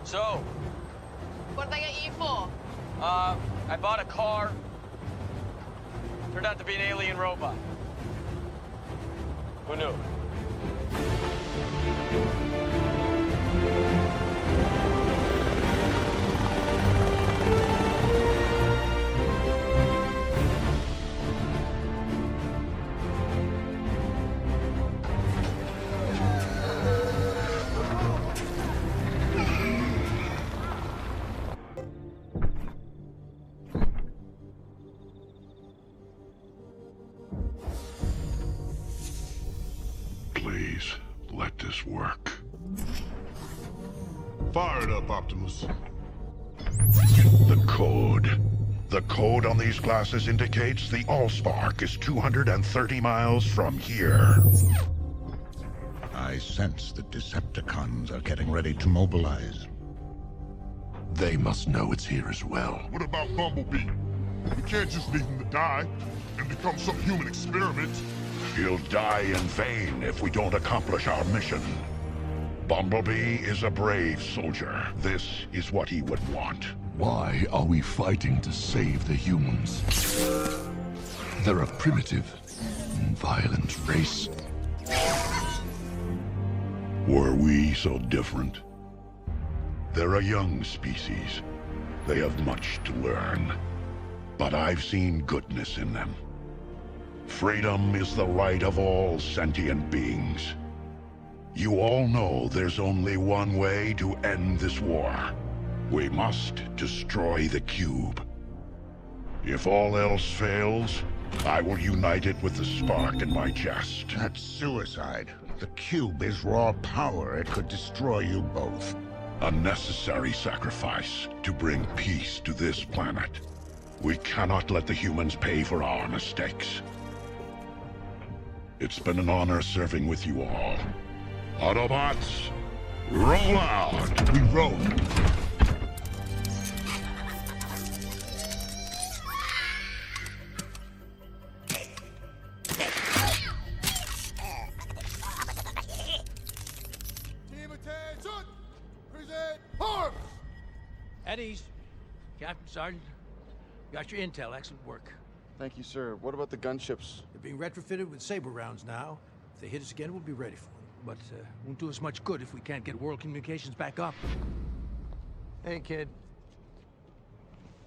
So? What did they get you for? I bought a car. Turned out to be an alien robot. Who knew? Please, let this work. Fire it up, Optimus. The code. The code on these glasses indicates the Allspark is 230 miles from here. I sense the Decepticons are getting ready to mobilize. They must know it's here as well. What about Bumblebee? We can't just leave him to die and become some human experiment. He'll die in vain if we don't accomplish our mission. Bumblebee is a brave soldier. This is what he would want. Why are we fighting to save the humans? They're a primitive and violent race. Were we so different? They're a young species. They have much to learn. But I've seen goodness in them. Freedom is the right of all sentient beings. You all know there's only one way to end this war. We must destroy the cube. If all else fails, I will unite it with the spark in my chest. That's suicide. The cube is raw power. It could destroy you both. A necessary sacrifice to bring peace to this planet. We cannot let the humans pay for our mistakes. It's been an honor serving with you all. Autobots, roll out! We roll. Team attention! Present arms! At ease. Captain, Sergeant. Got your intel. Excellent work. Thank you, sir. What about the gunships? They're being retrofitted with saber rounds now. If they hit us again, we'll be ready for them. But won't do us much good if we can't get world communications back up. Hey, kid.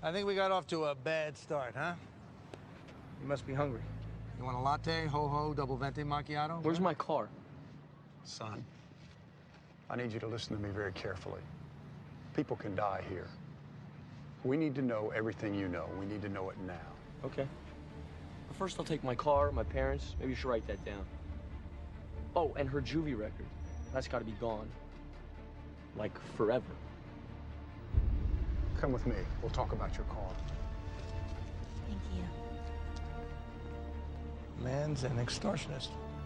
I think we got off to a bad start, huh? You must be hungry. You want a latte, ho-ho, double venti macchiato? Where's my car? Son, I need you to listen to me very carefully. People can die here. We need to know everything you know. We need to know it now. Okay. But first I'll take my car, my parents. Maybe you should write that down. Oh, and her juvie record. That's gotta be gone. Like, forever. Come with me. We'll talk about your car. Thank you. Man's an extortionist.